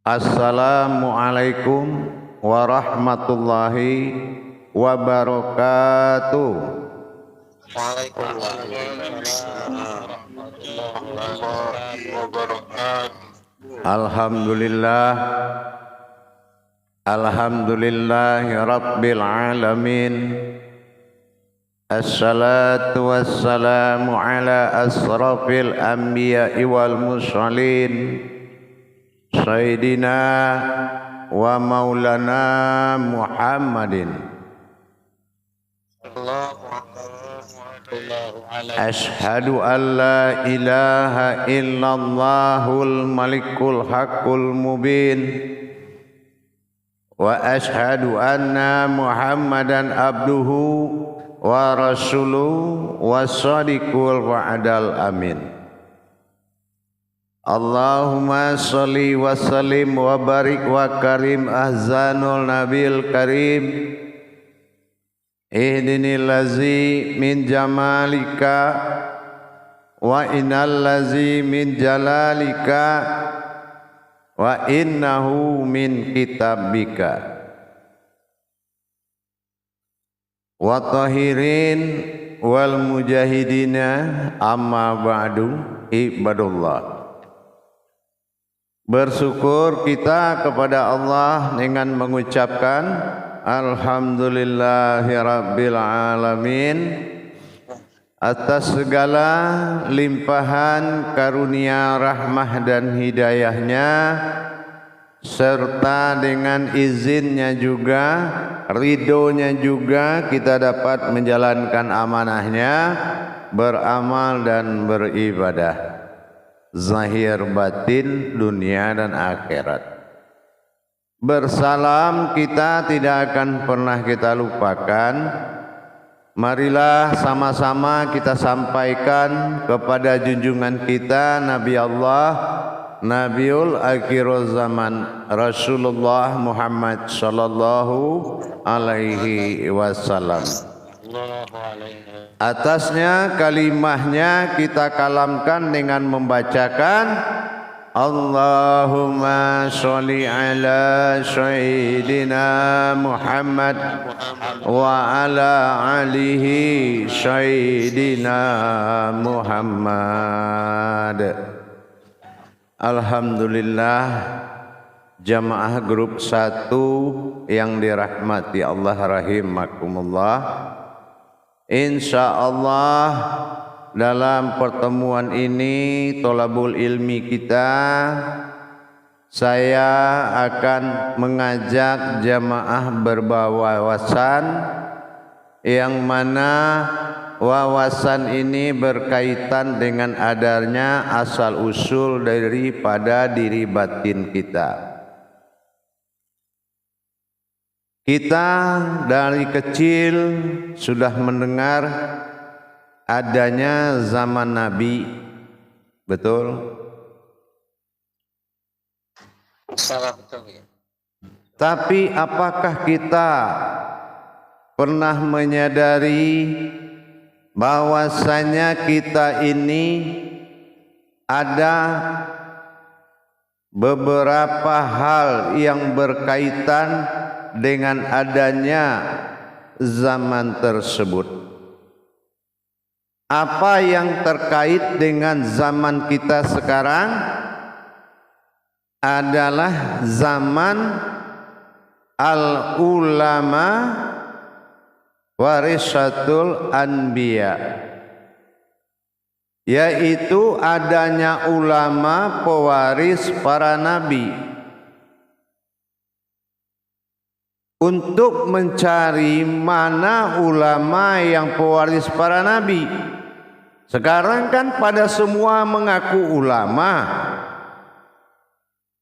Assalamualaikum warahmatullahi wabarakatuh. Alhamdulillah, alhamdulillahi rabbil alamin. Assalatu wassalamu ala asrafil anbiya'i wal mursalin Sayyidina wa maulana Muhammadin. Ashhadu an la ilaha illallahul malikul haqqul mubin wa ashhadu anna Muhammadan abduhu wa rasuluhu wa sadiqul wa'adal amin. Allahumma sholli wa sallim wa barik wa karim ahzanul nabil karim. Ihdinil lazi min jamalika wa innal lazi min jalalika wa innahu min kitabika. Wa tahirin wal mujahidina amma ba'du ibadullah. Bersyukur kita kepada Allah dengan mengucapkan Alhamdulillahirabbil alamin atas segala limpahan karunia rahmah dan hidayahnya, serta dengan izinnya juga, ridhonya juga kita dapat menjalankan amanahnya, beramal dan beribadah zahir batin dunia dan akhirat. Bersalam kita tidak akan pernah kita lupakan. Marilah sama-sama kita sampaikan kepada junjungan kita Nabi Allah, Nabiul Akhirul Zaman, Rasulullah Muhammad sallallahu alaihi wasallam. Atasnya kalimahnya kita kalamkan dengan membacakan Allahumma sholli ala sayyidina Muhammad wa ala alihi sayyidina Muhammad. Alhamdulillah, jamaah grup 1 yang dirahmati Allah rahimakumullah. Insyaallah dalam pertemuan ini tolabul ilmi kita, saya akan mengajak jamaah berwawasan yang mana wawasan ini berkaitan dengan adanya asal usul daripada diri batin kita. Kita dari kecil sudah mendengar adanya zaman Nabi, betul? Salah, betul ya. Tapi apakah kita pernah menyadari bahwasanya kita ini ada beberapa hal yang berkaitan dengan adanya zaman tersebut? Apa yang terkait dengan zaman kita sekarang adalah zaman al-ulama warisatul anbiya, yaitu adanya ulama pewaris para nabi. Untuk mencari mana ulama yang pewaris para nabi. Sekarang kan pada semua mengaku ulama.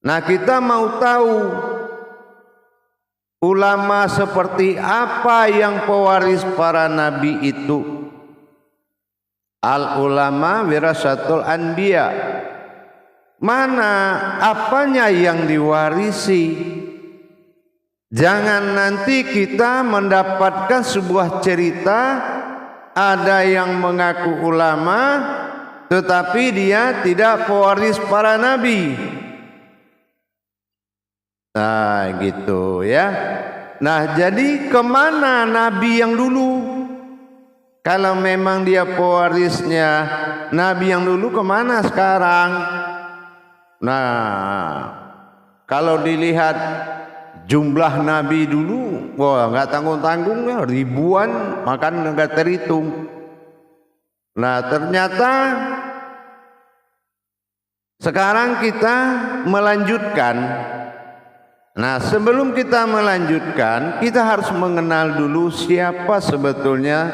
Nah, kita mau tahu ulama seperti apa yang pewaris para nabi itu. Al ulama wirasatul anbiya. Mana apanya yang diwarisi? Jangan nanti kita mendapatkan sebuah cerita ada yang mengaku ulama tetapi dia tidak pewaris para nabi. Nah gitu ya. Nah jadi kemana Nabi yang dulu? Kalau memang dia pewarisnya Nabi yang dulu, kemana sekarang? Nah kalau dilihat jumlah Nabi dulu, wah nggak tanggung-tanggung ya, ribuan, makan nggak terhitung. Nah ternyata sekarang kita melanjutkan. Nah sebelum kita melanjutkan, kita harus mengenal dulu siapa sebetulnya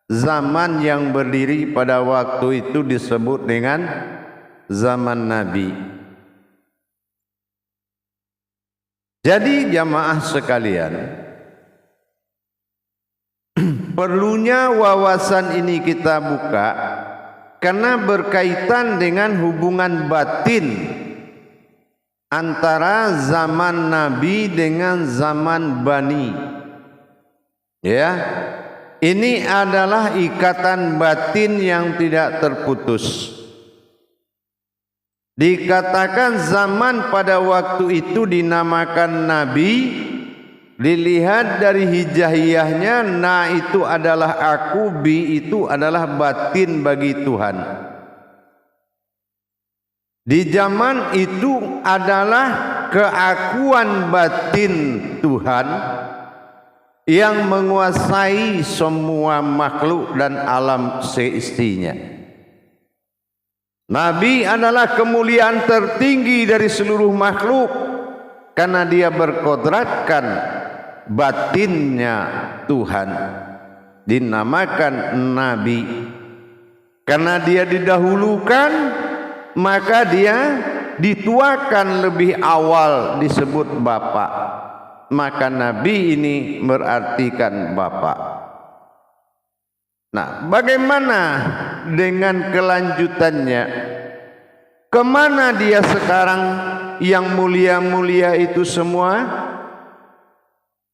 zaman yang berdiri pada waktu itu disebut dengan zaman Nabi. Jadi jamaah sekalian, perlunya wawasan ini kita buka karena berkaitan dengan hubungan batin antara zaman Nabi dengan zaman Bani. Ya, ini adalah ikatan batin yang tidak terputus. Dikatakan zaman pada waktu itu dinamakan Nabi, dilihat dari hijaiyahnya, na itu adalah aku, bi itu adalah batin bagi Tuhan. Di zaman itu adalah keakuan batin Tuhan yang menguasai semua makhluk dan alam seistinya. Nabi adalah kemuliaan tertinggi dari seluruh makhluk karena dia berkodratkan batinnya Tuhan, dinamakan Nabi. Karena dia didahulukan, maka dia dituakan lebih awal, disebut Bapak. Maka Nabi ini berartikan Bapak. Nah, bagaimana dengan kelanjutannya? Kemana dia sekarang yang mulia-mulia itu semua?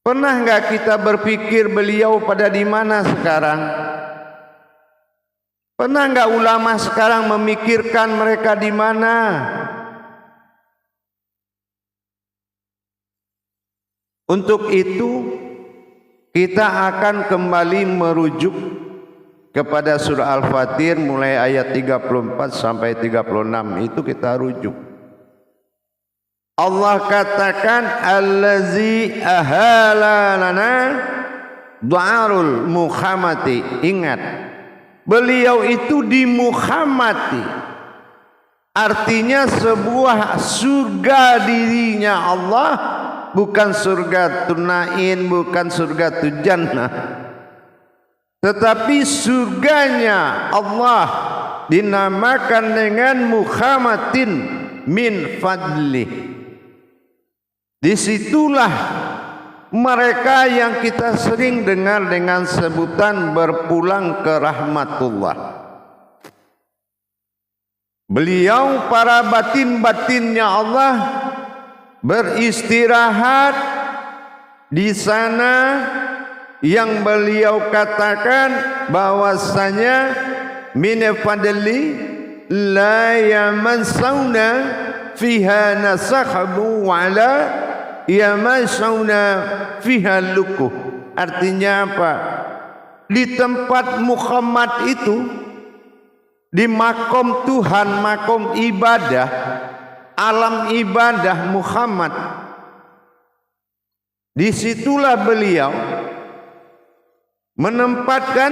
Pernah nggak kita berpikir beliau pada di mana sekarang? Pernah nggak ulama sekarang memikirkan mereka di mana? Untuk itu kita akan kembali merujuk kepada surah Al-Fatir mulai ayat 34 sampai 36, itu kita rujuk. Allah katakan allazi ahala lana du'arul muhamati. Ingat, beliau itu dimuhamati, artinya sebuah surga dirinya Allah, bukan surga tunain, bukan surga tujannah, tetapi surganya Allah dinamakan dengan muhammatin min fadli. Disitulah mereka yang kita sering dengar dengan sebutan berpulang ke rahmatullah. Beliau, para batin-batinnya Allah, beristirahat di sana, yang beliau katakan bahwasanya min fadli la yamansawna fiha nasakhabu wala yamansawna fiha lukuh. Artinya apa? Di tempat Muhammad itu, di makom Tuhan, makom ibadah, alam ibadah Muhammad, disitulah beliau menempatkan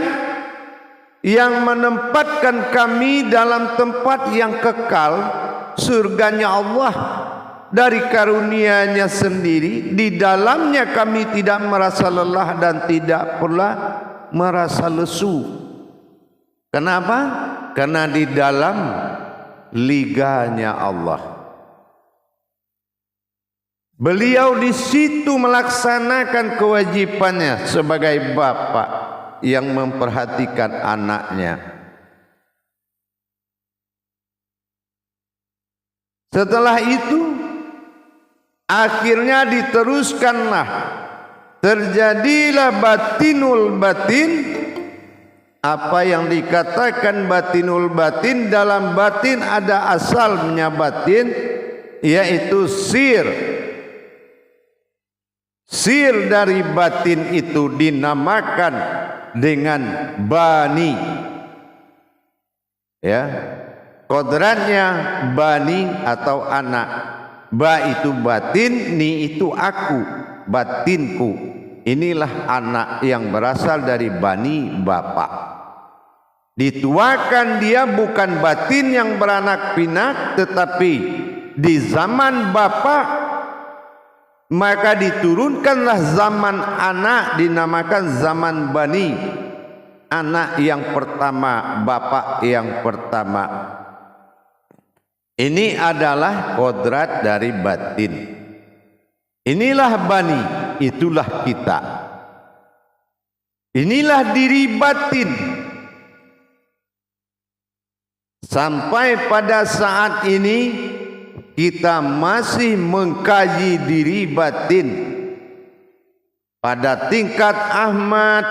kami dalam tempat yang kekal, surganya Allah, dari karunia-Nya sendiri. Di dalamnya kami tidak merasa lelah dan tidak pula merasa lesu. Kenapa? Karena di dalam liganya Allah. Beliau di situ melaksanakan kewajibannya sebagai bapak yang memperhatikan anaknya. Setelah itu akhirnya diteruskanlah, terjadilah batinul batin. Apa yang dikatakan batinul batin? Dalam batin ada asalnya batin, yaitu sir. sir dari batin itu dinamakan dengan bani. Ya, kodratnya bani atau anak. Ba itu batin, ni itu aku, batinku. Inilah anak yang berasal dari bani bapak. Dituakan dia bukan batin yang beranak pinak, tetapi di zaman bapak, maka diturunkanlah zaman anak, dinamakan zaman bani. Anak yang pertama, bapak yang pertama. Ini adalah kodrat dari batin. Inilah bani, itulah kita. Inilah diri batin. Sampai pada saat ini kita masih mengkaji diri batin pada tingkat Ahmad,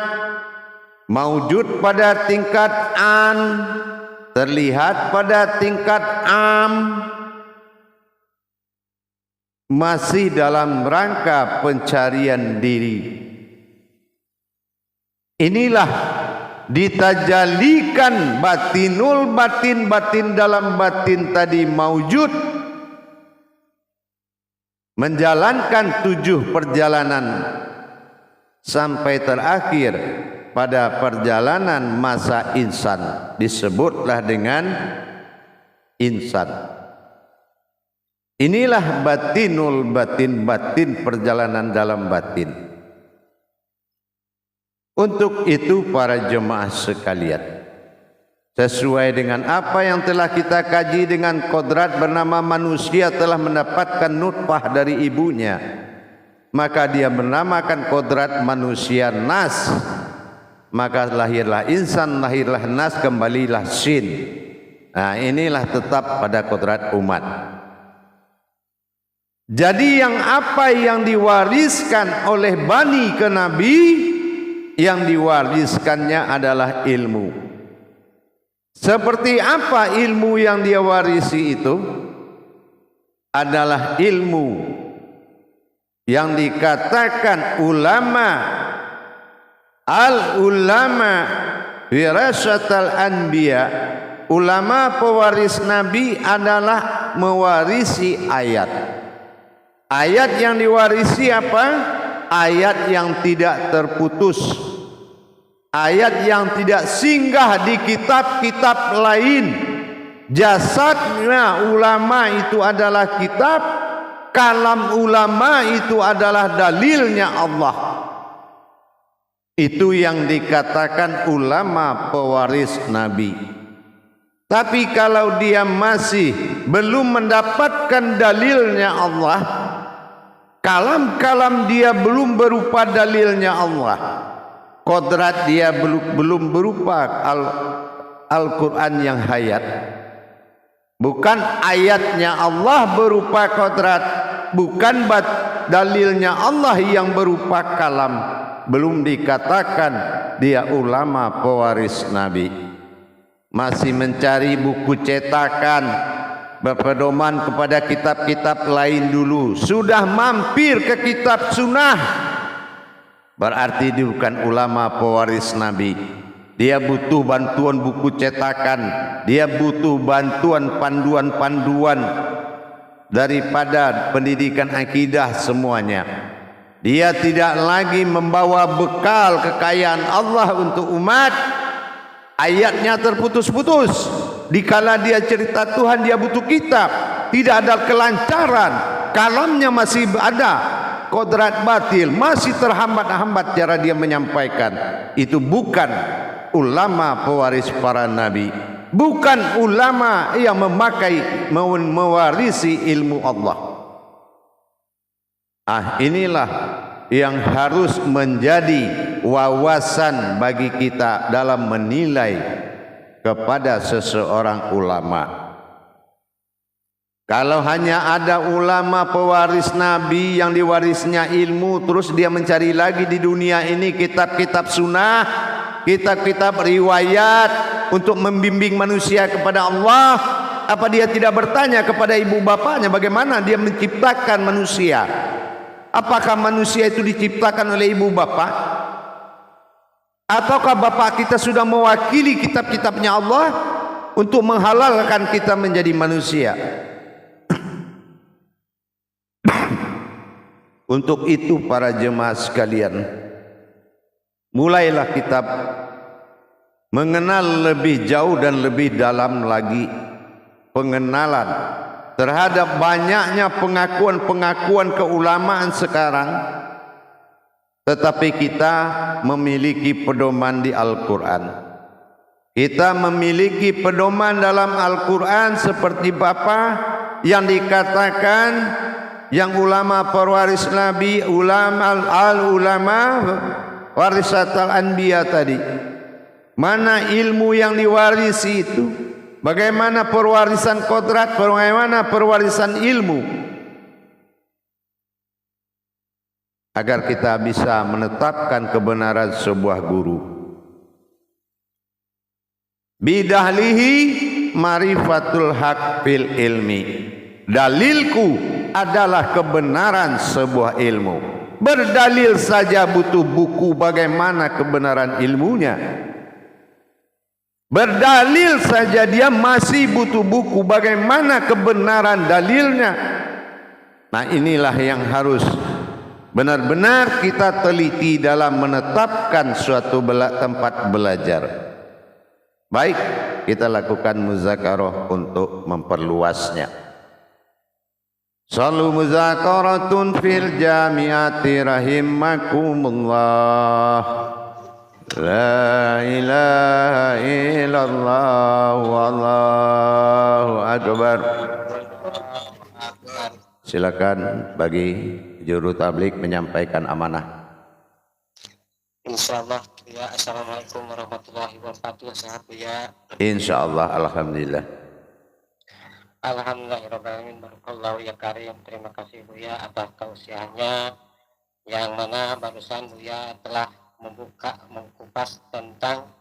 maujud pada tingkat an, terlihat pada tingkat am, masih dalam rangka pencarian diri. Inilah ditajalikan batinul batin, batin dalam batin tadi maujud, menjalankan 7 perjalanan sampai terakhir pada perjalanan masa insan, disebutlah dengan insan. Inilah batinul batin, batin perjalanan dalam batin. Untuk itu para jemaah sekalian, sesuai dengan apa yang telah kita kaji, dengan kodrat bernama manusia telah mendapatkan nutfah dari ibunya, maka dia menamakan kodrat manusia nas. Maka lahirlah insan, lahirlah nas, kembalilah sin. Nah, inilah tetap pada kodrat umat. Jadi apa yang diwariskan oleh bani ke nabi, yang diwariskannya adalah ilmu. Seperti apa ilmu yang dia warisi itu? Adalah ilmu yang dikatakan ulama, al-ulama wirasatul anbiya. Ulama pewaris nabi adalah mewarisi ayat. Ayat yang diwarisi apa? Ayat yang tidak terputus, ayat yang tidak singgah di kitab-kitab lain. Jasadnya ulama itu adalah kitab, kalam ulama itu adalah dalilnya Allah. Itu yang dikatakan ulama pewaris nabi. Tapi kalau dia masih belum mendapatkan dalilnya Allah, kalam-kalam dia belum berupa dalilnya Allah, kodrat dia belum berupa Al-Quran yang hayat, bukan ayatnya Allah berupa kodrat, bukan dalilnya Allah yang berupa kalam, belum dikatakan dia ulama pewaris nabi. Masih mencari buku cetakan, berpedoman kepada kitab-kitab lain dulu. Sudah mampir ke kitab sunnah, berarti dia bukan ulama pewaris nabi. Dia butuh bantuan buku cetakan, dia butuh bantuan panduan-panduan daripada pendidikan akidah semuanya. Dia tidak lagi membawa bekal kekayaan Allah untuk umat. Ayatnya terputus-putus. Dikala dia cerita Tuhan, dia butuh kitab. Tidak ada kelancaran, kalamnya masih ada, kodrat batil masih terhambat-hambat cara dia menyampaikan. Itu bukan ulama pewaris para nabi, bukan ulama yang mewarisi ilmu Allah. Inilah yang harus menjadi wawasan bagi kita dalam menilai kepada seseorang ulama. Kalau hanya ada ulama pewaris nabi yang diwarisnya ilmu, terus dia mencari lagi di dunia ini kitab-kitab sunnah, kitab-kitab riwayat untuk membimbing manusia kepada Allah, apa dia tidak bertanya kepada ibu bapaknya bagaimana dia menciptakan manusia? Apakah manusia itu diciptakan oleh ibu bapak? Ataukah bapak kita sudah mewakili kitab-kitabnya Allah untuk menghalalkan kita menjadi manusia? Untuk itu para jemaah sekalian, mulailah kita mengenal lebih jauh dan lebih dalam lagi pengenalan terhadap banyaknya pengakuan-pengakuan keulamaan sekarang, tetapi kita memiliki pedoman di Al-Quran. Kita memiliki pedoman dalam Al-Quran seperti apa yang dikatakan yang ulama pewaris Nabi, ulama warisatul anbiya tadi. Mana ilmu yang diwarisi itu? Bagaimana perwarisan kodrat, bagaimana perwarisan ilmu, agar kita bisa menetapkan kebenaran sebuah guru. Bidahlihi marifatul haq fil ilmi. Dalilku adalah kebenaran sebuah ilmu. Berdalil saja butuh buku, bagaimana kebenaran ilmunya? Berdalil saja dia masih butuh buku, bagaimana kebenaran dalilnya? Nah, inilah yang harus benar-benar kita teliti dalam menetapkan suatu tempat belajar. Baik, kita lakukan muzakarah untuk memperluasnya. Salu muzakaratun fil jamiati rahimakumullah. La ilaha illallah wallahu akbar. Silakan bagi juru tablik menyampaikan amanah. Insyaallah ya. Assalamualaikum warahmatullahi wabarakatuh. Sehat ya. Insyaallah, alhamdulillah. Alhamdulillahirobbilalamin. Barakallahu ya karim. Terima kasih Buya atas tausiahnya, yang mana barusan Buya telah mengkupas tentang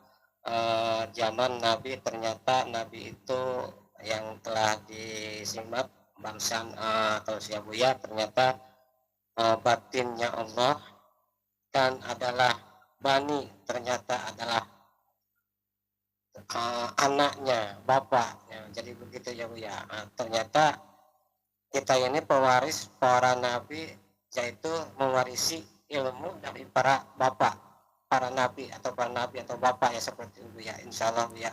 zaman Nabi. Ternyata Nabi itu yang telah disimak barusan tausiah Buya, ternyata batinnya Allah kan adalah bani, ternyata adalah anaknya bapak ya, jadi begitu ya Bu ya. Ternyata kita ini pewaris para nabi, yaitu mewarisi ilmu dari para bapak, para nabi atau bapak ya, seperti itu ya. Insyaallah Bu ya.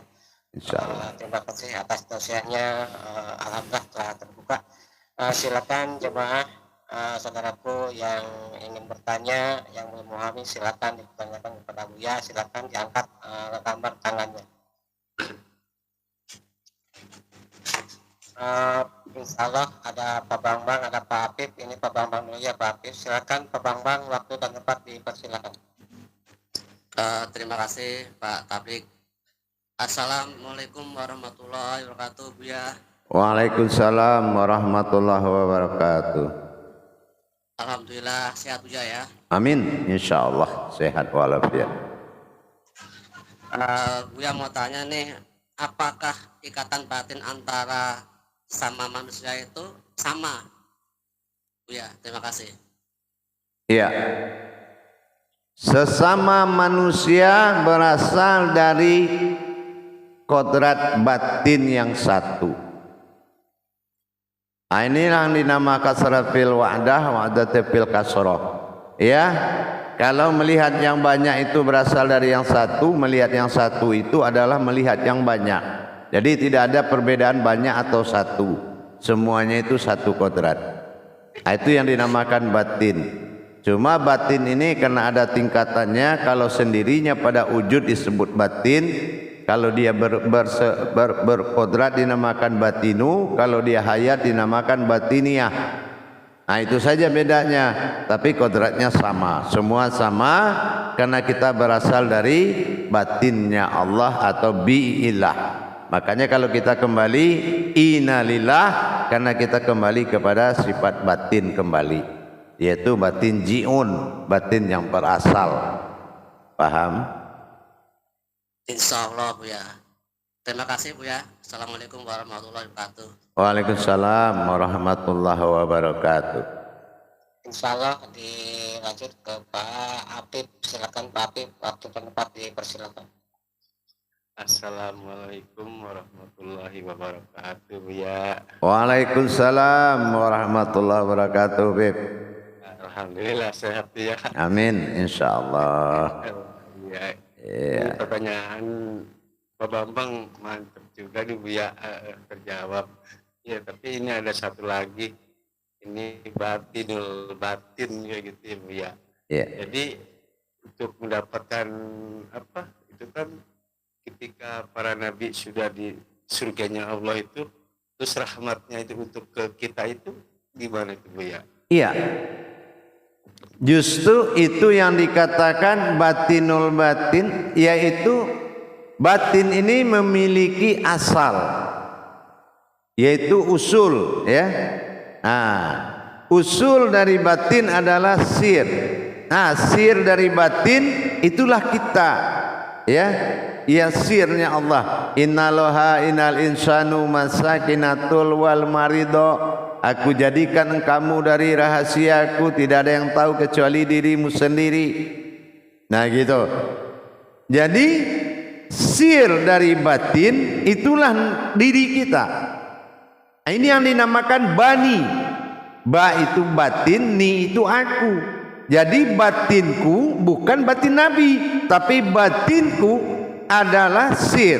Insyaallah. Terima kasih atas tausiahnya. Alhamdulillah telah terbuka. Silakan jemaah, saudaraku yang ingin bertanya, yang belum memahami, silakan ditanyakan kepada Buya. Silakan diangkat gambar tangannya. Insyaallah ada Pak Bambang, ada Pak Apip. Ini Pak Bambang dulu ya, Pak Apip. Silakan Pak Bambang, waktu dan tempat dipersilakan. Terima kasih Pak Tablik. Assalamualaikum warahmatullahi wabarakatuh Buya. Waalaikumsalam warahmatullahi wabarakatuh. Alhamdulillah sehat Buya ya. Amin, insyaallah sehat walafiat. Buya mau tanya nih, apakah ikatan batin antara sama manusia itu sama? Buya, terima kasih. Iya. Sesama manusia berasal dari kodrat batin yang satu. Nah, ini yang dinamakan sarafil wahdat fil kasrah. Ya, kalau melihat yang banyak itu berasal dari yang satu, melihat yang satu itu adalah melihat yang banyak. Jadi tidak ada perbedaan banyak atau satu, semuanya itu satu kodrat. Nah, itu yang dinamakan batin. Cuma batin ini karena ada tingkatannya. Kalau sendirinya pada wujud disebut batin, kalau dia berkodrat dinamakan batinu, kalau dia hayat dinamakan batiniyah. Nah, itu saja bedanya, tapi kodratnya sama, semua sama, karena kita berasal dari batinnya Allah atau bi'ilah. Makanya kalau kita kembali innalillah, karena kita kembali kepada sifat batin kembali, yaitu batin ji'un, batin yang berasal. Paham? Insyaallah Buya. Terima kasih Buya. Assalamualaikum warahmatullahi wabarakatuh. Waalaikumsalam warahmatullahi wabarakatuh. Insya Allah dilanjut ke Pak Apip. Silakan Pak Apip, waktu tempat dipersilakan. Assalamualaikum warahmatullahi wabarakatuh ya. Waalaikumsalam warahmatullahi wabarakatuh, Bib. Alhamdulillah sehat ya. Amin, insyaallah. Ya, Iya. ini pertanyaan Pak Bambang mantap juga nih Bu ya, terjawab. Ya, tapi ini ada satu lagi. Ini batinul batin kayak gitu ya Bu ya. Iya. Jadi untuk mendapatkan apa? Itu kan ketika para nabi sudah di surganya Allah itu, terus rahmatnya itu untuk ke kita itu gimana itu Bu ya? Iya. Justru itu yang dikatakan batinul batin, yaitu batin ini memiliki asal, yaitu usul, ya. Nah, usul dari batin adalah sir. Nah, sir dari batin itulah kita, ya. Ya, sirnya Allah. Innaloha innal insanu masakinatul wal marido. Aku jadikan engkamu dari rahasiaku, tidak ada yang tahu kecuali dirimu sendiri. Nah gitu. Jadi sir dari batin itulah diri kita. Nah, ini yang dinamakan bani. Ba itu batin, ni itu aku. Jadi batinku bukan batin Nabi, tapi batinku adalah sir.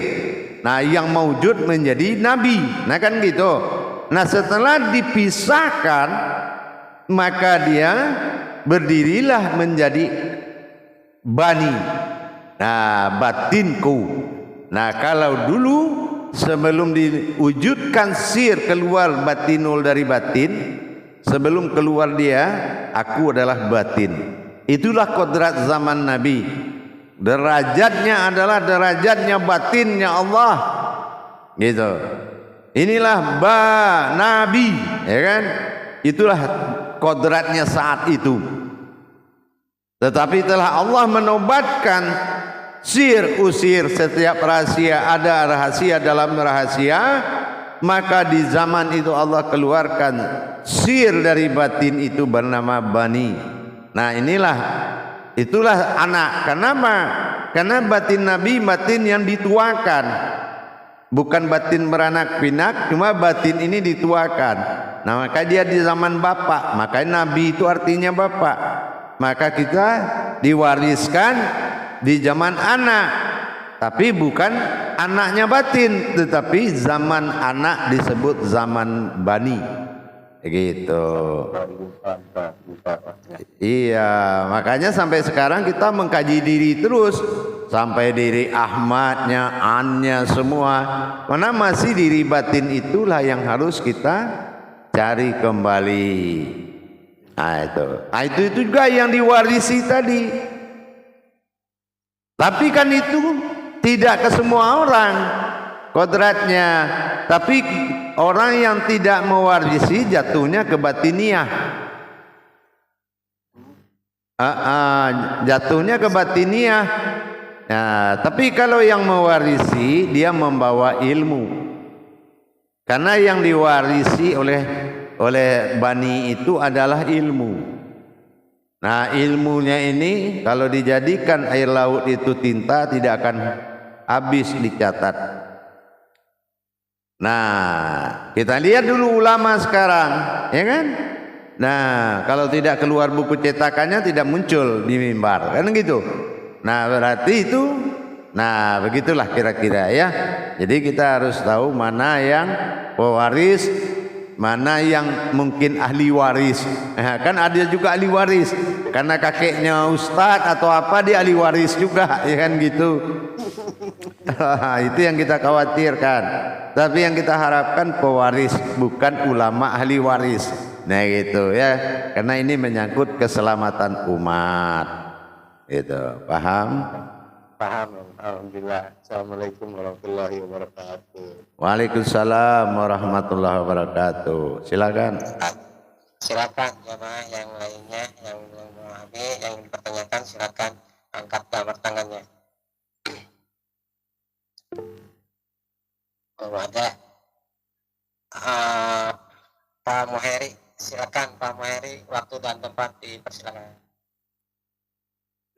Nah, yang maujud menjadi Nabi. Nah kan gitu. Nah, setelah dipisahkan, maka dia berdirilah menjadi bani. Nah, batinku. Nah, kalau dulu sebelum diwujudkan sir keluar batinul dari batin, sebelum keluar dia, aku adalah batin. Itulah kodrat zaman Nabi. Derajatnya adalah derajatnya batinnya Allah. Gitu. Inilah Nabi, ya kan? Itulah kodratnya saat itu. Tetapi telah Allah menobatkan sir usir setiap rahasia, ada rahasia dalam rahasia, maka di zaman itu Allah keluarkan sir dari batin itu bernama bani. Nah, itulah anak. Kenapa? Karena batin Nabi batin yang dituakan. Bukan batin beranak pinak, cuma batin ini dituakan. Nah, maka dia di zaman bapak, makanya Nabi itu artinya bapak. Maka kita diwariskan di zaman anak, tapi bukan anaknya batin, tetapi zaman anak disebut zaman bani. Gitu. Iya, makanya sampai sekarang kita mengkaji diri terus, sampai diri Ahmadnya, Annya semua. Karena masih diri batin itulah yang harus kita cari kembali. Nah, itu juga yang diwarisi tadi. Tapi kan itu tidak ke semua orang kodratnya. Tapi orang yang tidak mewarisi jatuhnya ke batiniah. Jatuhnya ke batiniah. Nah, tapi kalau yang mewarisi dia membawa ilmu. Karena yang diwarisi oleh bani itu adalah ilmu. Nah, ilmunya ini kalau dijadikan air laut itu tinta tidak akan habis dicatat. Nah, kita lihat dulu ulama sekarang, ya kan? Nah, kalau tidak keluar buku cetakannya tidak muncul di mimbar, kan gitu. Nah, berarti itu, nah begitulah kira-kira ya. Jadi kita harus tahu mana yang pewaris, mana yang mungkin ahli waris. Nah, kan ada juga ahli waris, karena kakeknya ustadz atau apa dia ahli waris juga, ya kan gitu. Itu yang kita khawatirkan. Tapi yang kita harapkan pewaris, bukan ulama ahli waris. Nah gitu ya, karena ini menyangkut keselamatan umat. Gitu, paham? Paham, alhamdulillah. Assalamualaikum warahmatullahi wabarakatuh. Waalaikumsalam warahmatullahi wabarakatuh. Silakan. Silakan jemaah yang lainnya yang belum memahami, yang dipertanyakan silakan angkat gambar tangannya. Oh, ada Pak Muheri, Silakan Pak Muhairi, waktu dan tempat dipersilakan.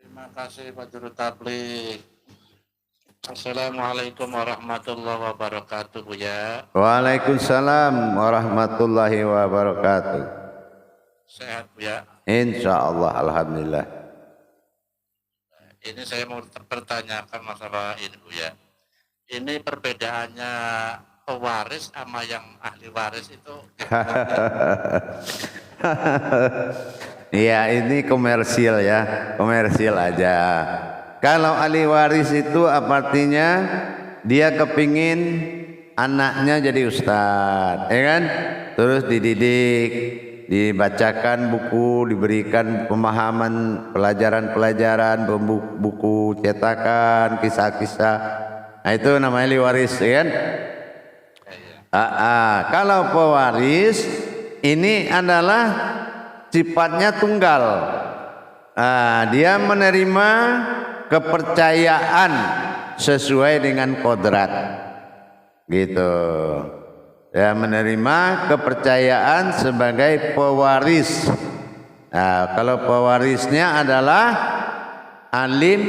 Terima kasih Pak Juru Tabligh. Assalamualaikum warahmatullahi wabarakatuh, Buya. Waalaikumsalam warahmatullahi wabarakatuh. Sehat, Buya. Insya Allah, alhamdulillah. Ini saya mau pertanyakan masalah ini, Buya. Ini perbedaannya pewaris sama yang ahli waris itu. Iya, ini komersil ya, komersil aja. Kalau ahli waris itu artinya dia kepingin anaknya jadi ustadz, ya kan? Terus dididik, dibacakan buku, diberikan pemahaman, pelajaran-pelajaran, buku cetakan, kisah-kisah. Nah itu namanya ahli waris, ya kan? Kalau pewaris ini adalah sifatnya tunggal. Dia menerima kepercayaan sesuai dengan kodrat, gitu. Dia menerima kepercayaan sebagai pewaris. Kalau pewarisnya adalah alim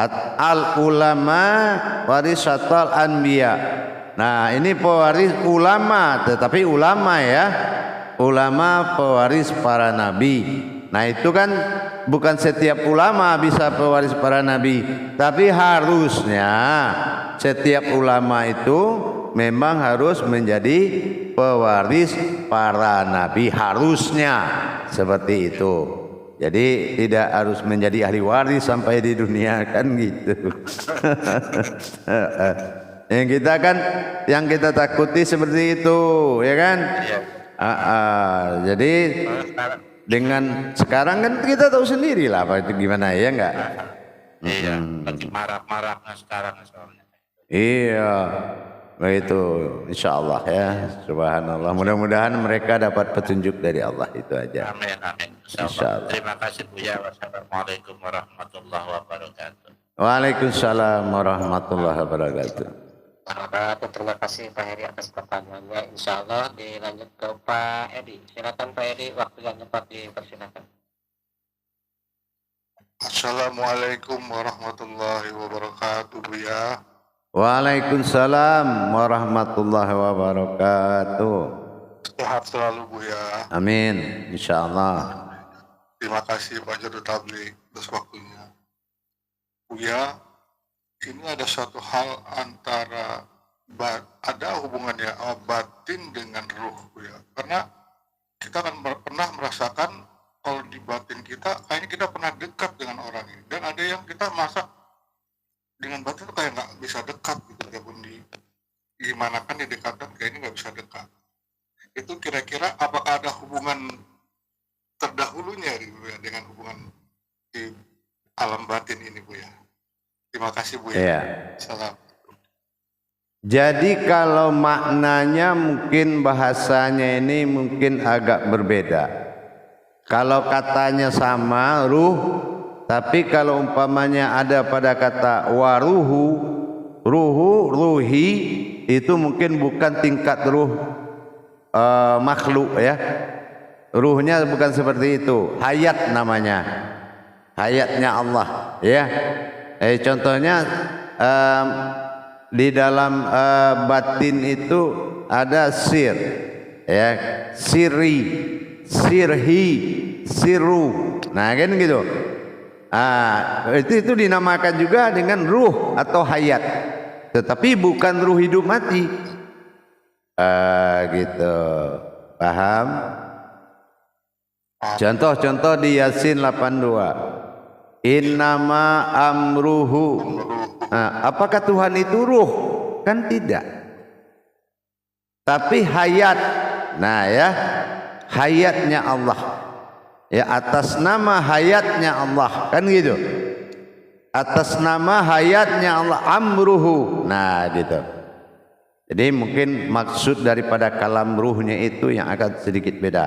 al ulama warisatul anbiya. Nah ini pewaris ulama, tetapi ulama ya, ulama pewaris para nabi. Nah itu kan bukan setiap ulama bisa pewaris para nabi, tapi harusnya setiap ulama itu memang harus menjadi pewaris para nabi, harusnya seperti itu. Jadi tidak harus menjadi ahli waris sampai di dunia kan gitu. Yang kita takuti seperti itu, ya kan? Jadi dengan sekarang kan kita tahu sendiri lah apa itu gimana, ya enggak? Iya, lagi marak-maraknya sekarang soalnya. Iya, begitu. Insya Allah ya, subhanallah. Mudah-mudahan mereka dapat petunjuk dari Allah, itu aja. Amin, amin. Insya Allah. Terima kasih Buya. Wassalamualaikum warahmatullahi wabarakatuh. Waalaikumsalam warahmatullahi wabarakatuh. Terima kasih Pak Heri atas pertanyaannya. Insya Allah dilanjut ke Pak Edi. Silakan Pak Edi, waktu yang tepat dipersilakan. Assalamualaikum warahmatullahi wabarakatuh, Buya. Waalaikumsalam warahmatullahi wabarakatuh. Sehat selalu, Buya. Amin, insya Allah. Terima kasih Pak Juru Tabligh atas waktunya. Buya, ini ada suatu hal antara ada hubungannya batin dengan ruh, Buya. Karena kita kan pernah merasakan kalau di batin kita kayaknya kita pernah dekat dengan orang ini, dan ada yang kita masa dengan batin itu kayak nggak bisa dekat gitu, walaupun gimana kan didekatkan kayaknya nggak bisa dekat. Itu kira-kira apakah ada hubungan terdahulunya gitu, Buya, dengan hubungan di alam batin ini, Buya? Terima kasih, Buya. Ya. Salam. Jadi kalau maknanya mungkin bahasanya ini mungkin agak berbeda. Kalau katanya sama ruh, tapi kalau umpamanya ada pada kata waruhu, ruhi, itu mungkin bukan tingkat ruh makhluk ya. Ruhnya bukan seperti itu, hayat namanya, hayatnya Allah ya. Contohnya di dalam batin itu ada sir ya, sirri, sirhi, siru. Nah kan gitu. Itu dinamakan juga dengan ruh atau hayat, tetapi bukan ruh hidup mati. Gitu. Paham? Contoh-contoh di Yasin 82. Innama amruhu. Apakah Tuhan itu ruh? Kan tidak. Tapi hayat. Nah ya, hayatnya Allah. Ya atas nama hayatnya Allah, kan gitu. Atas nama hayatnya Allah, amruhu. Nah gitu. Jadi mungkin maksud daripada kalam ruhnya itu yang akan sedikit beda.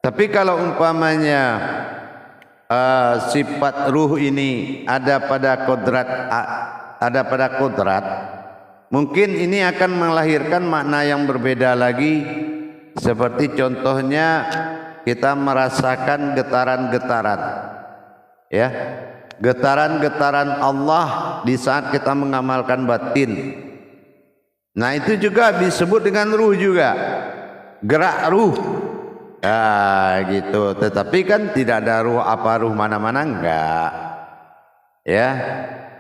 Tapi kalau umpamanya sifat ruh ini ada pada kodrat, mungkin ini akan melahirkan makna yang berbeda lagi seperti contohnya kita merasakan getaran-getaran, ya, getaran-getaran Allah di saat kita mengamalkan batin. Nah itu juga disebut dengan ruh juga, gerak ruh. Ya gitu, tetapi kan tidak ada ruh apa ruh mana-mana, enggak, ya.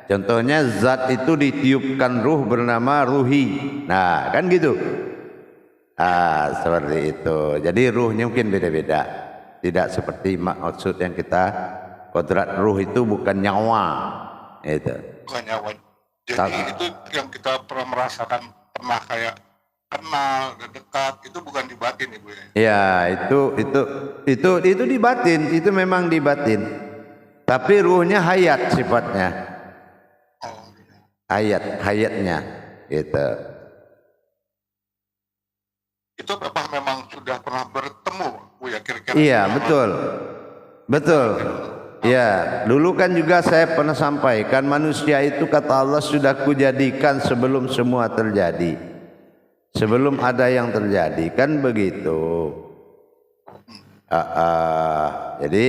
Contohnya zat itu ditiupkan ruh bernama ruhi. Nah kan gitu. Seperti itu. Jadi ruhnya mungkin beda-beda, tidak seperti maksud yang kita kodrat ruh itu bukan nyawa itu. Bukan nyawa. Jadi itu yang kita pernah merasakan, pernah kayak kenal, dekat, itu bukan di batin Ibu ya? Ya itu di batin, itu memang di batin. Tapi ruhnya hayat sifatnya. Oh, gitu. Hayatnya gitu. Itu apa memang sudah pernah bertemu Bu ya kira-kira? Iya, betul. Ya, dulu kan juga saya pernah sampaikan manusia itu kata Allah sudah kujadikan sebelum semua terjadi. Sebelum ada yang terjadi, kan begitu. Jadi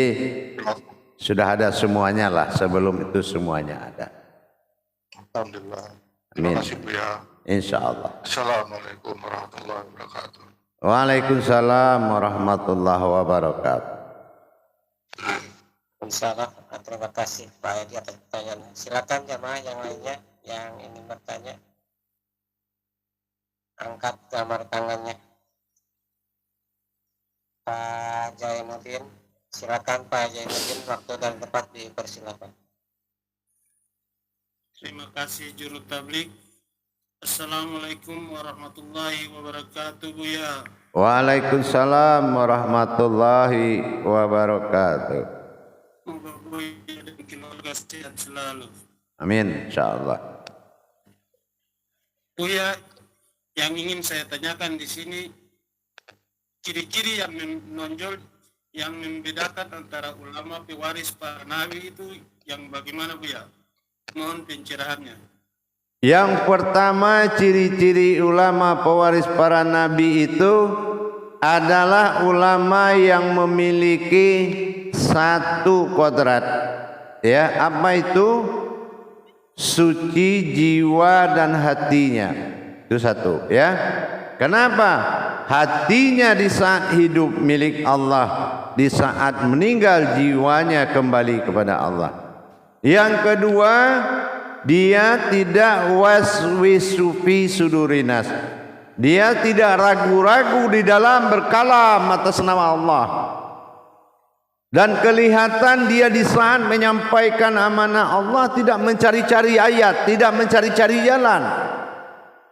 sudah ada semuanya lah, sebelum itu semuanya ada. Alhamdulillah. Amin. Terima kasih Bu ya. Insyaallah. Assalamualaikum warahmatullahi wabarakatuh. Waalaikumsalam warahmatullahi wabarakatuh. Insyaallah, terima kasih Pak Edi atas pertanyaan. Silakan jamaah yang lainnya yang ingin bertanya. Angkat gambar tangannya. Pak Jainuddin, silakan Pak Jainuddin, waktu dan tempat dipersilakan. Terima kasih Juru Tablik. Assalamualaikum warahmatullahi wabarakatuh Buya. Waalaikumsalam warahmatullahi wabarakatuh. Semoga Buya dan keluarga sehat selalu. Amin insyaallah. Buya, yang ingin saya tanyakan di sini, ciri-ciri yang menonjol, yang membedakan antara ulama pewaris para nabi itu yang bagaimana Buya? Mohon pencerahannya. Yang pertama, ciri-ciri ulama pewaris para nabi itu adalah ulama yang memiliki satu kodrat. Ya, apa itu? Suci jiwa dan hatinya. Itu satu, ya. Kenapa? Hatinya di saat hidup milik Allah, di saat meninggal jiwanya kembali kepada Allah. Yang kedua, dia tidak waswisu fi sudurinas. Dia tidak ragu-ragu di dalam berkalam atas nama Allah. Dan kelihatan dia di saat menyampaikan amanah Allah tidak mencari-cari ayat, tidak mencari-cari jalan.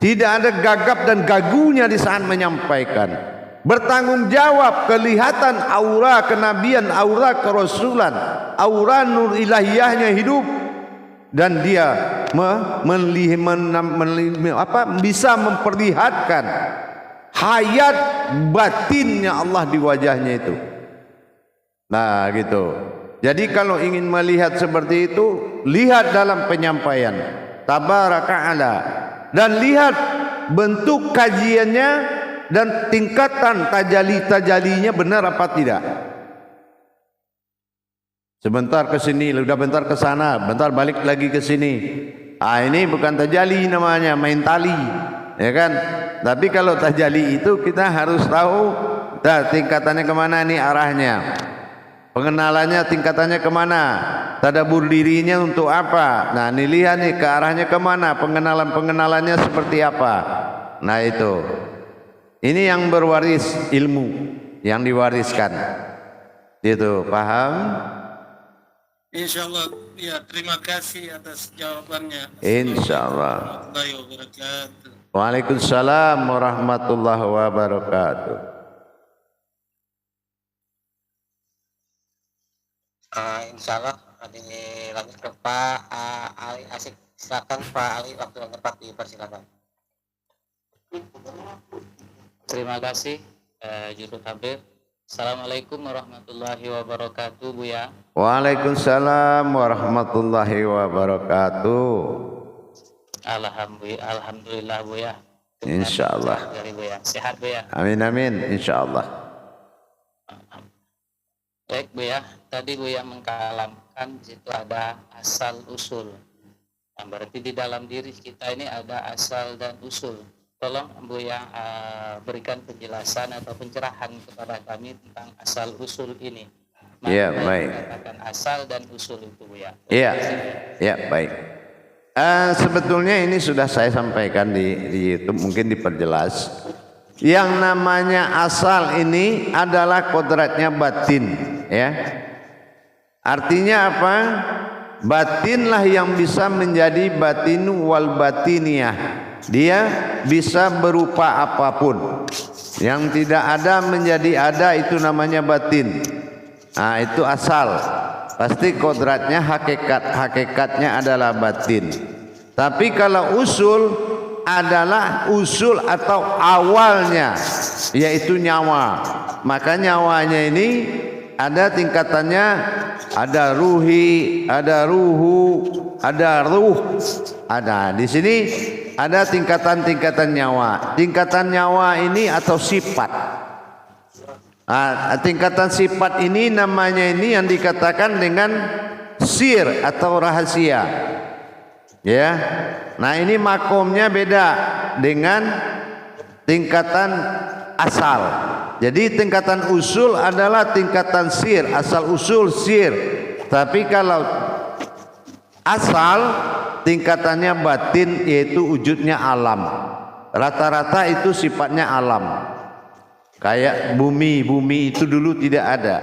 Tidak ada gagap dan gagunya di saat menyampaikan. Bertanggung jawab, kelihatan aura kenabian, aura kerasulan, aura nur ilahiyahnya hidup. Dan dia bisa memperlihatkan hayat batinnya Allah di wajahnya itu. Nah gitu. Jadi kalau ingin melihat seperti itu, lihat dalam penyampaian tabaraka'ala, dan lihat bentuk kajiannya dan tingkatan tajalinya benar apa tidak. Sebentar ke sini, udah bentar ke sana, bentar balik lagi ke sini. Ini bukan tajali namanya, main tali, ya kan? Tapi kalau tajali itu kita harus tahu tingkatannya kemana nih arahnya. Pengenalannya tingkatannya kemana, tadabbur dirinya untuk apa. Nah ini lihat nih ke arahnya kemana, pengenalannya seperti apa. Nah itu, ini yang berwaris ilmu, yang diwariskan. Itu paham? Insyaallah, ya terima kasih atas jawabannya. Insyaallah. Warahmatullahi wabarakatuh. Waalaikumsalam warahmatullahi wabarakatuh. Insyaallah dilanjut ke Pak Ali Asik. Silakan Pak Ali, waktu dan tempat dipersilakan. Terima kasih Juru Tabir. Assalamualaikum warahmatullahi wabarakatuh Buya. Waalaikumsalam warahmatullahi wabarakatuh. Alhamdulillah Buya. Insyaallah. Dari Buya. Sehat Buya. Amin amin insyaallah. Baik Buya, tadi Buya mengkalamkan di situ ada asal usul. Nah, berarti di dalam diri kita ini ada asal dan usul. Tolong Buya berikan penjelasan atau pencerahan kepada kami tentang asal usul ini. Iya, Makna baik. yang dikatakan asal dan usul itu Buya. Iya, ya baik. Sebetulnya ini sudah saya sampaikan di YouTube, mungkin diperjelas. Yang namanya asal ini adalah kodratnya batin, ya. Artinya apa? Batinlah yang bisa menjadi batinu wal batiniyah. Dia bisa berupa apapun. Yang tidak ada menjadi ada, itu namanya batin. Nah, itu asal. Pasti kodratnya hakikatnya adalah batin. Tapi kalau usul adalah usul atau awalnya, yaitu nyawa. Maka nyawanya ini ada tingkatannya, ada ruhi, ada ruhu, ada ruh. Ada di sini ada tingkatan-tingkatan nyawa. Tingkatan nyawa ini atau sifat. Tingkatan sifat ini namanya ini yang dikatakan dengan sir atau rahasia. Ya. Nah, ini makomnya beda dengan tingkatan asal. Jadi tingkatan usul adalah tingkatan sir, asal usul sir. Tapi kalau asal tingkatannya batin, yaitu wujudnya alam. Rata-rata itu sifatnya alam. Kayak bumi itu dulu tidak ada.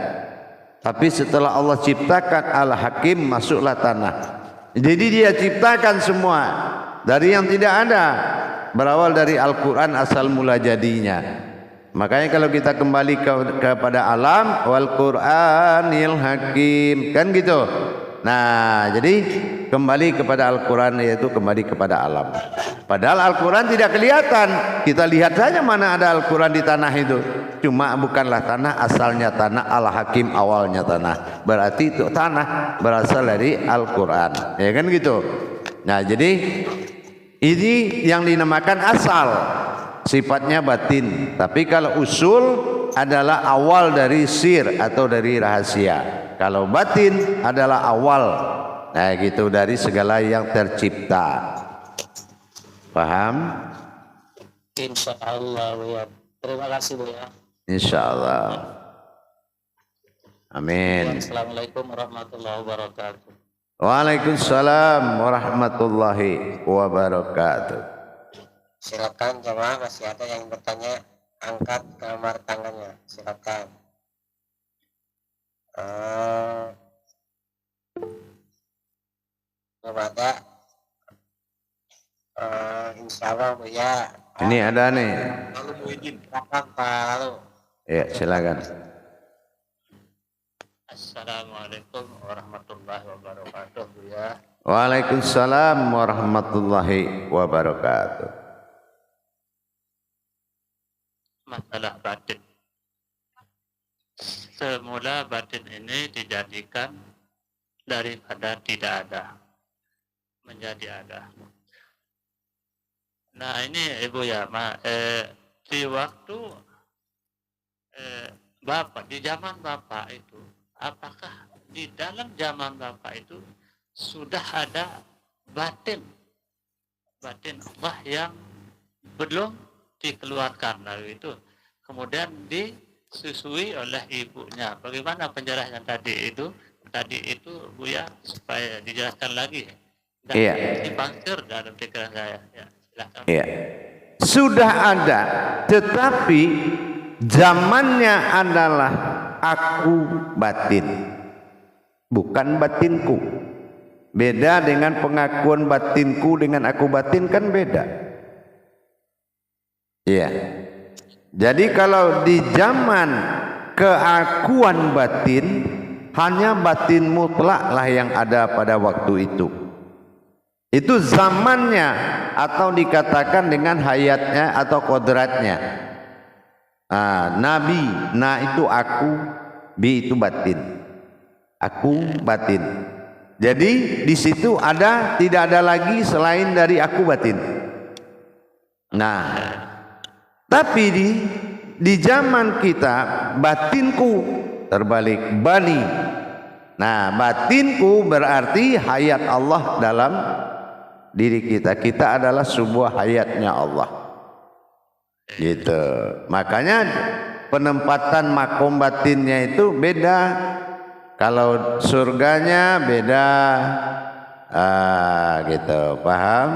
Tapi setelah Allah ciptakan Al-Hakim, masuklah tanah. Jadi dia ciptakan semua dari yang tidak ada. Berawal dari Al-Quran asal mula jadinya. Makanya kalau kita kembali kepada alam, wal Qur'anil Hakim, kan gitu. Nah, jadi kembali kepada Al-Quran, yaitu kembali kepada alam. Padahal Al-Quran tidak kelihatan. Kita lihat saja mana ada Al-Quran di tanah itu. Cuma bukanlah tanah, asalnya tanah, Al-Hakim awalnya tanah. Berarti itu tanah berasal dari Al-Quran. Ya kan gitu. Nah, jadi ini yang dinamakan asal. Sifatnya batin. Tapi kalau usul adalah awal dari sir atau dari rahasia. Kalau batin adalah awal, nah gitu, dari segala yang tercipta. Paham? Insya Allah Buya. Terima kasih Buya. Insya Allah. Amin. Assalamualaikum warahmatullahi wabarakatuh. Waalaikumsalam warahmatullahi wabarakatuh. Silakan jemaah, masih ada yang bertanya, angkat gambar tangannya, silakan. Kepada insya Allah Buya. Ini ada nih. Silakan Pak Lalu. Ya, silakan. Assalamualaikum warahmatullahi wabarakatuh Buya. Waalaikumsalam warahmatullahi wabarakatuh. Masalah batin. Semula batin ini dijadikan daripada tidak ada menjadi ada. Nah ini Ibu ya, di waktu Bapak, di zaman Bapak itu, apakah di dalam zaman Bapak itu sudah ada batin Allah yang belum dikeluarkan lalu itu kemudian disusui oleh ibunya? Bagaimana penjelasan tadi itu Buya, supaya dijelaskan lagi dan dibangkir dalam pikiran saya. Ya, silakan. Iya. Sudah ada, tetapi zamannya adalah aku batin, bukan batinku. Beda dengan pengakuan batinku dengan aku batin, kan beda. Iya. Jadi kalau di zaman keakuan batin, hanya batin mutlak lah yang ada pada waktu itu. Itu zamannya, atau dikatakan dengan hayatnya atau kodratnya. Nabi, itu aku, bi itu batin. Aku batin. Jadi di situ tidak ada lagi selain dari aku batin. Nah, tapi di zaman kita batinku terbalik bani. Nah, batinku berarti hayat Allah dalam diri kita. Kita adalah sebuah hayatnya Allah. Gitu. Makanya penempatan makom batinnya itu beda. Kalau surganya beda. Gitu. Paham?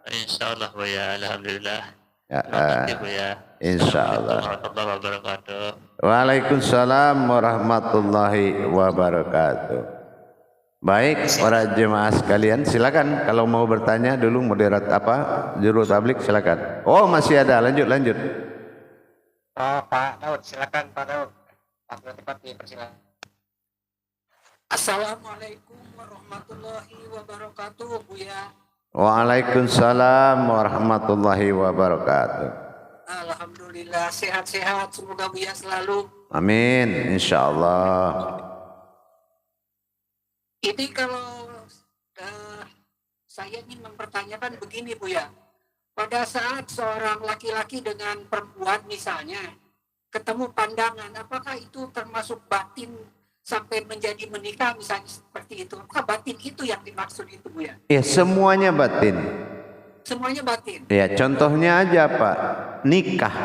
Insyaallah Buya, alhamdulillah. Ya, Terima kasih Buya. insyaallah. Warahmatullahi wabarakatuh. Waalaikumsalam warahmatullahi wabarakatuh. Baik, para jemaah sekalian, silakan kalau mau bertanya dulu moderat juru tablik silakan. Oh, masih ada. Lanjut. Oh, Pak Daud, silakan Pak Daud. Pak Bupati, persilakan. Assalamualaikum warahmatullahi wabarakatuh, Buya. Waalaikumsalam warahmatullahi wabarakatuh. Alhamdulillah sehat-sehat, semoga Buya selalu. Amin, insyaallah. Ini kalau saya ingin mempertanyakan begini, Buya. Pada saat seorang laki-laki dengan perempuan misalnya ketemu pandangan, apakah itu termasuk batin sampai menjadi menikah misalnya seperti itu? Apakah batin itu yang dimaksud itu, Buya? Ya, semuanya batin. Semuanya batin. Ya, contohnya aja Pak, nikah.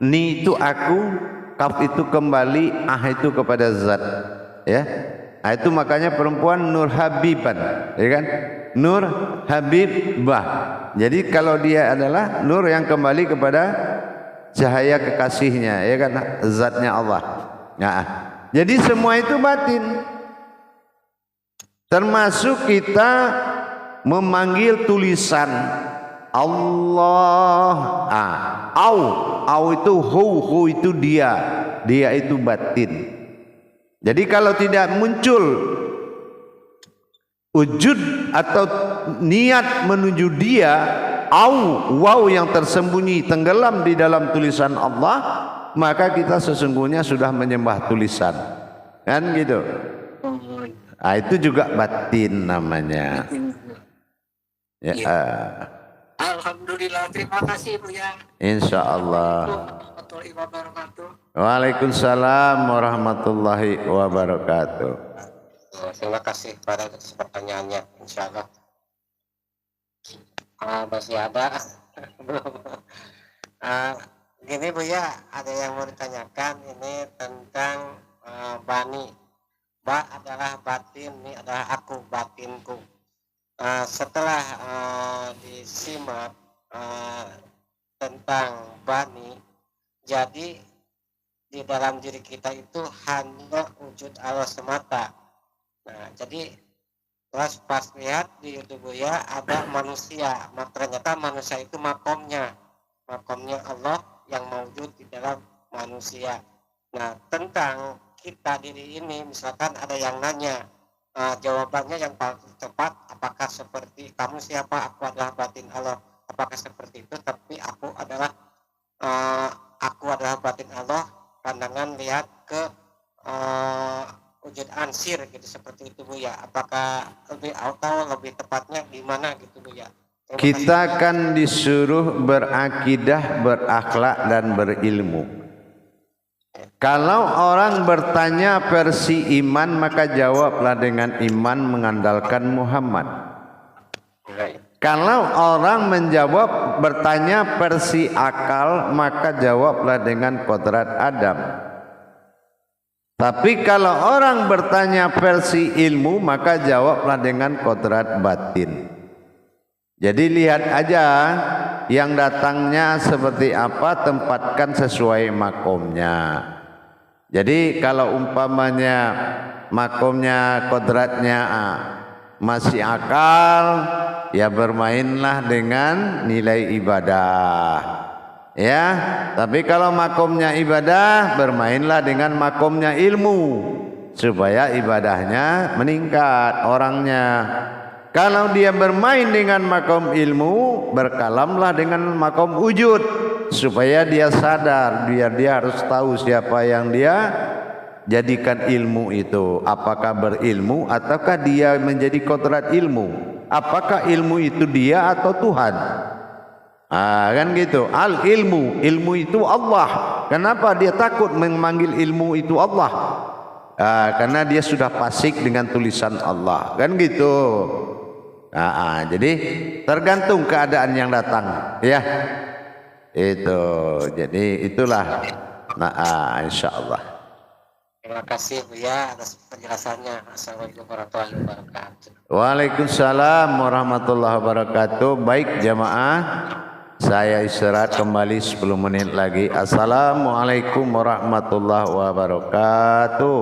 Ni itu aku, kaf itu kembali, itu kepada zat. Ya. Nah, itu makanya perempuan Nur Habiban, ya kan? Nur Habibah. Jadi kalau dia adalah nur yang kembali kepada cahaya kekasihnya, ya kan? Zatnya Allah. Nah, jadi semua itu batin. Termasuk kita memanggil tulisan Allah. Au itu hu itu dia itu batin. Jadi kalau tidak muncul wujud atau niat menuju dia, wow yang tersembunyi tenggelam di dalam tulisan Allah, maka kita sesungguhnya sudah menyembah tulisan. Kan gitu. Nah, itu juga batin namanya. Ya. Alhamdulillah, terima kasih Buya. Insyaallah. Warahmatullahi wabarakatuh. Waalaikumsalam warahmatullahi wabarakatuh. Terima kasih pada pertanyaannya, insyaallah. Masih ada? Gini Buya, ada yang mau ditanyakan ini tentang bani. Ba adalah batin, ini adalah aku, batinku. Setelah disimak tentang bani, jadi di dalam diri kita itu hanya wujud Allah semata. Nah, jadi pas lihat di YouTube ya ada manusia, ternyata manusia itu makomnya Allah yang mewujud di dalam manusia. Nah, tentang kita diri ini, misalkan ada yang nanya, jawabannya yang paling tepat, apakah seperti kamu siapa, aku adalah batin Allah, apakah seperti itu? Tapi aku adalah batin Allah, pandangan lihat ke wujud ansir gitu, seperti itu Buya. Apakah lebih atau lebih tepatnya di mana gitu Buya? Kita kan disuruh berakidah, berakhlak dan berilmu. Kalau orang bertanya versi iman, maka jawablah dengan iman mengandalkan Muhammad. Kalau orang bertanya versi akal, maka jawablah dengan kodrat Adam. Tapi kalau orang bertanya versi ilmu, maka jawablah dengan kodrat batin. Jadi lihat aja yang datangnya seperti apa, tempatkan sesuai makomnya. Jadi kalau umpamanya makomnya kodratnya masih akal, ya bermainlah dengan nilai ibadah. Ya, tapi kalau makomnya ibadah, bermainlah dengan makomnya ilmu supaya ibadahnya meningkat orangnya. Kalau dia bermain dengan makom ilmu, berkalamlah dengan makom wujud supaya dia sadar, biar dia harus tahu siapa yang dia jadikan ilmu itu. Apakah berilmu ataukah dia menjadi kodrat ilmu? Apakah ilmu itu dia atau Tuhan? Kan gitu. Al ilmu, ilmu itu Allah. Kenapa dia takut memanggil ilmu itu Allah? Karena dia sudah fasik dengan tulisan Allah, kan gitu. Jadi tergantung keadaan yang datang, ya. Itu. Jadi itulah. Insyaallah. Terima kasih Buya atas penjelasannya. Assalamualaikum warahmatullahi wabarakatuh. Waalaikumsalam warahmatullahi wabarakatuh. Baik jamaah, saya istirahat kembali 10 menit lagi. Assalamualaikum warahmatullahi wabarakatuh.